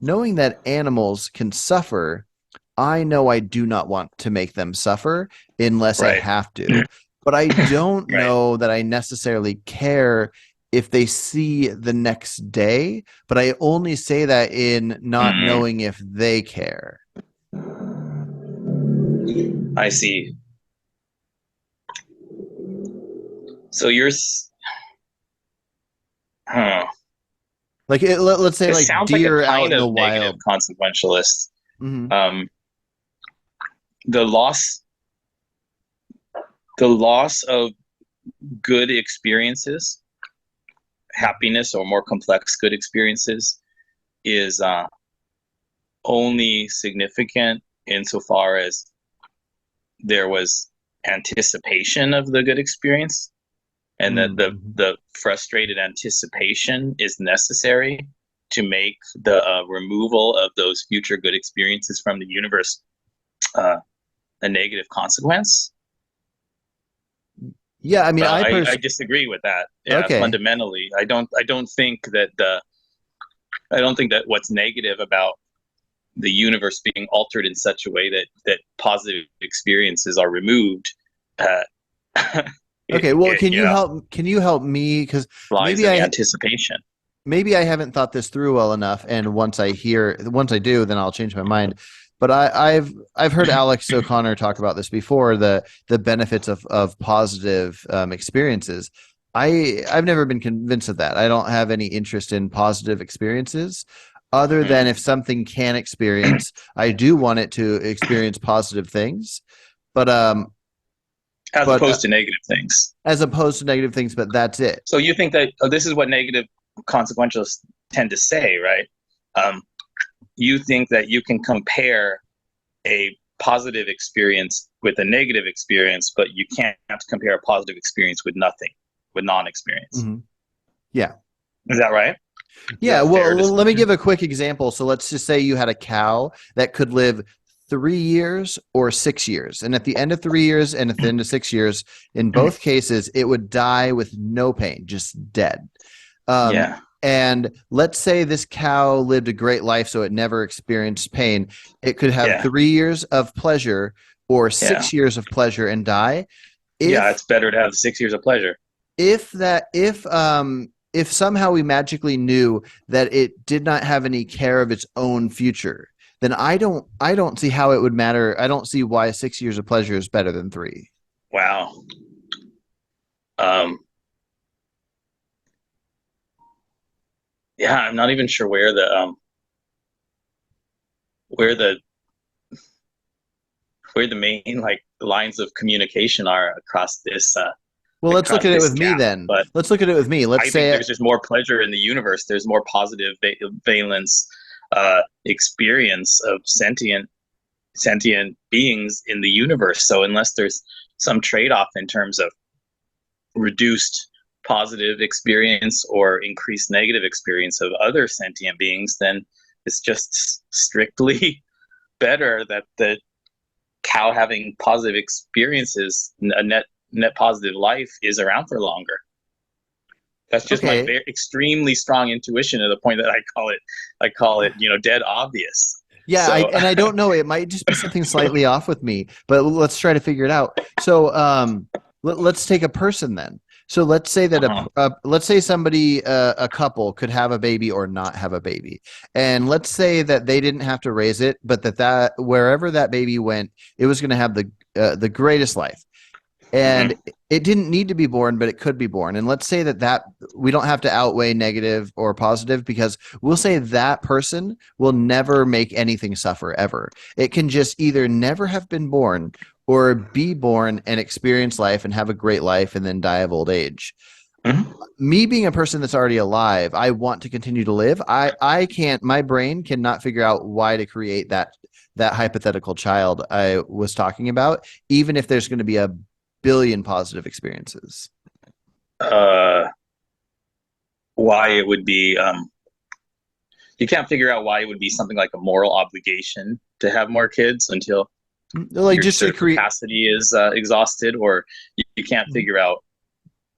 knowing that animals can suffer, I know I do not want to make them suffer unless I Right. have to. But I don't Right. know that I necessarily care if they see the next day. But I only say that in not Mm, knowing if they care. I see. So huh. Like let's say It like sounds like a deer out kind in the of negative wild. consequentialist. Hmm. Um, the loss, the loss of good experiences, happiness, or more complex good experiences is only significant insofar as there was anticipation of the good experience, and that the Mm-hmm. the frustrated anticipation is necessary to make the removal of those future good experiences from the universe uh, a negative consequence. Yeah, I mean, I disagree with that. Yeah, okay. fundamentally, I don't think that what's negative about the universe being altered in such a way that positive experiences are removed. Uh, Okay, well, you know, can you help me because lies maybe in the I anticipation. maybe I haven't thought this through well enough, and once I do, then I'll change my mind. But I've heard Alex O'Connor talk about this before, the benefits of positive experiences. I've never been convinced of that. I don't have any interest in positive experiences, other than if Mm-hmm. something can experience, I do want it to experience positive things. But As but opposed to negative things. as opposed to negative things. But that's it. So you think that this is what negative consequentialists tend to say, right? Um, you think that you can compare a positive experience with a negative experience, but you can't compare a positive experience with nothing, with non-experience. Hmm. Yeah. Is that right? Is Yeah, that a well, fair let me description? give a quick example. So let's just say you had a cow that could live 3 years or 6 years. And at the end of 3 years and at the end of 6 years, in both cases, it would die with no pain, just dead. Um, Yeah, and let's say this cow lived a great life, so it never experienced pain. It could have yeah, 3 years of pleasure or yeah, 6 years of pleasure and die. yeah. If It's better to have 6 years of pleasure. if somehow we magically knew that it did not have any care of its own future, then I don't see how it would matter. I don't see why 6 years of pleasure is better than three. Wow. Um, yeah, I'm not even sure where the where the main like lines of communication are Well, let's look across at it this with me gap. then. But Let's look at it with me. Let's I think say there's just more pleasure in the universe. There's more positive valence experience of sentient beings in the universe. So unless there's some trade-off in terms of reduced positive experience or increased negative experience of other sentient beings, then it's just strictly better that the cow having positive experiences, a net positive life, is around for longer. That's just my okay. extremely strong intuition to the point that I call it dead obvious. Yeah, So and I don't know. It might just be something slightly off with me, but let's try to figure it out. So, let's take a person then. So let's say that uh-huh. let's say somebody, a couple, could have a baby or not have a baby, and let's say that they didn't have to raise it, but that wherever that baby went, it was going to have the greatest life, and Mm-hmm. it didn't need to be born, but it could be born. And let's say that we don't have to outweigh negative or positive, because we'll say that person will never make anything suffer ever. It can just either never have been born or be born and experience life and have a great life and then die of old age. Mm-hmm. Me being a person that's already alive, I want to continue to live. I can't, my brain cannot figure out why to create that hypothetical child I was talking about, even if there's going to be a billion positive experiences. uh, why it would be you can't figure out why it would be something like a moral obligation to have more kids until Like your just to sort of create. capacity is exhausted, or you can't figure out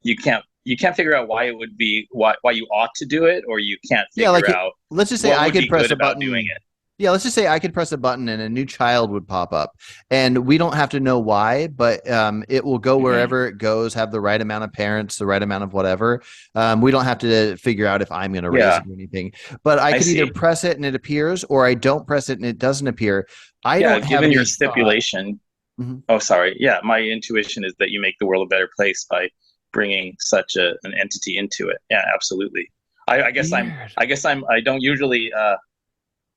you can't you can't figure out why it would be why you ought to do it, or you can't Yeah, like figure out let's just say what I would could be press good a about doing button. it. Yeah, let's just say I could press a button and a new child would pop up, and we don't have to know why, but it will go Mhm. wherever it goes, have the right amount of parents, the right amount of whatever. We don't have to figure out if I'm going to raise Yeah, it or anything. But I I could either see. press it and it appears, or I don't press it and it doesn't appear. I Yeah, don't have given your any thought. stipulation. Mhm. Oh, sorry. Yeah, my intuition is that you make the world a better place by bringing such an entity into it. Yeah, absolutely. I guess I'm. Weird. I guess I'm. I don't usually.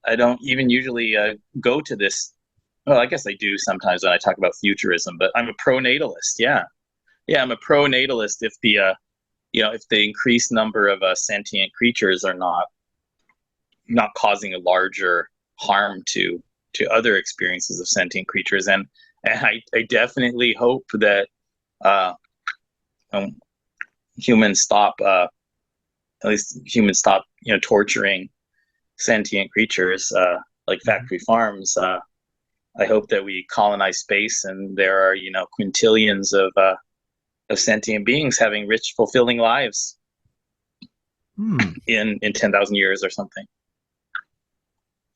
I don't even usually go to this. Well, I guess I do sometimes when I talk about futurism, but I'm a pro-natalist. Yeah, yeah, I'm a pro-natalist. If the if the increased number of sentient creatures are not causing a larger harm to other experiences of sentient creatures, and I definitely hope that uh, um, humans stop, at least humans stop, torturing sentient creatures like Mhm. factory farms. I hope that we colonize space and there are, quintillions of sentient beings having rich, fulfilling lives Hmm. in 10,000 years or something.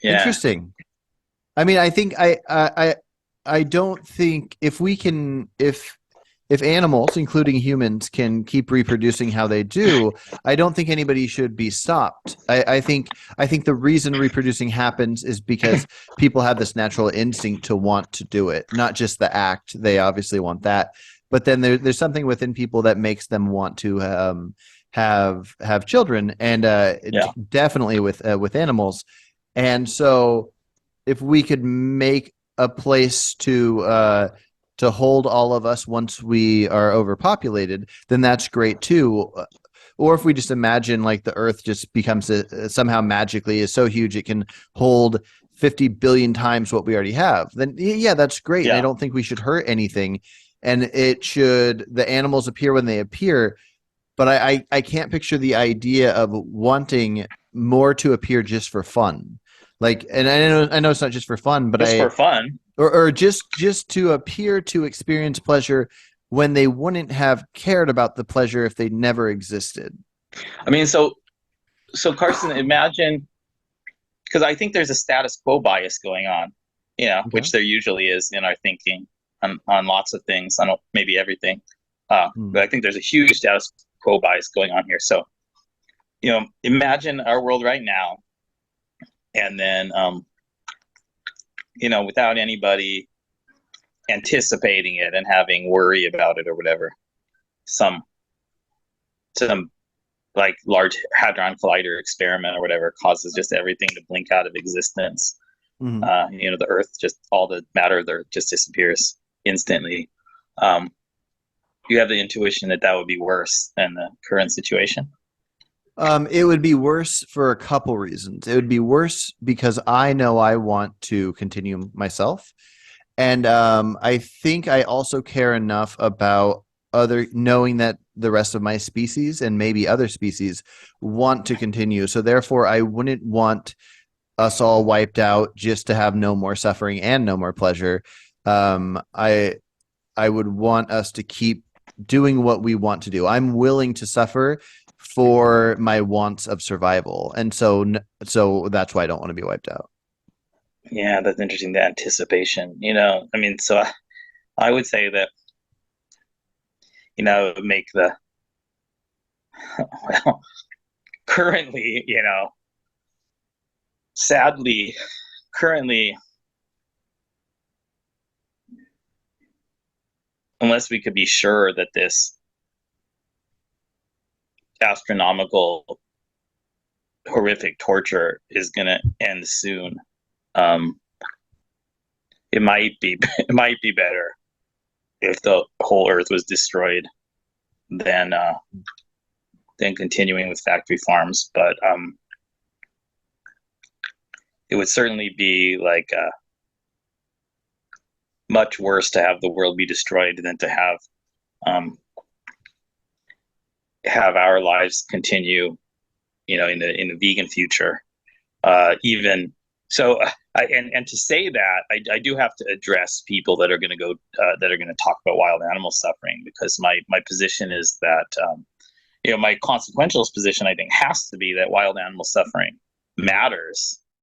Yeah, Interesting. I mean, I think I don't think if we can if animals, including humans, can keep reproducing how they do, I don't think anybody should be stopped. I think the reason reproducing happens is because people have this natural instinct to want to do it, not just the act. They obviously want that, but then there's something within people that makes them want to have children, and yeah, definitely with animals. And so if we could make a place to hold all of us once we are overpopulated, then that's great too. Or if we just imagine like the Earth just becomes somehow magically is so huge it can hold 50 billion times what we already have, then yeah, that's great. And I yeah. don't think we should hurt anything. And it should the animals appear when they appear, but I can't picture the idea of wanting more to appear just for fun. Like, and I know it's not just for fun, but Just for fun. or just to appear to experience pleasure when they wouldn't have cared about the pleasure if they never existed. I mean, so Carson, imagine, because I think there's a status quo bias going on, Okay. which there usually is in our thinking on lots of things, on maybe everything. Hmm. But I think there's a huge status quo bias going on here. So, imagine our world right now, and then, without anybody anticipating it and having worry about it or whatever, some some like large hadron collider experiment or whatever causes just everything to blink out of existence. Hmm. The Earth, just all the matter of the Earth just disappears instantly. Um, you have the intuition that that would be worse than the current situation. It would be worse for a couple reasons. It would be worse because I know I want to continue myself. And I think I also care enough about other knowing that the rest of my species and maybe other species want to continue. So therefore, I wouldn't want us all wiped out just to have no more suffering and no more pleasure. I would want us to keep doing what we want to do. I'm willing to suffer for my wants of survival, and so that's why I don't want to be wiped out. Yeah, that's interesting. The anticipation, I mean, so I would say that, make the, well, currently, sadly, currently, unless we could be sure that this astronomical, horrific torture is going to end soon, um, it might be it might be better if the whole Earth was destroyed than than continuing with factory farms. But it would certainly be like much worse to have the world be destroyed than to um, have our lives continue, in the vegan future. Even so, and to say that, I do have to address people that are going to talk about wild animal suffering, because my position is that my consequentialist position, I think, has to be that wild animal suffering matters,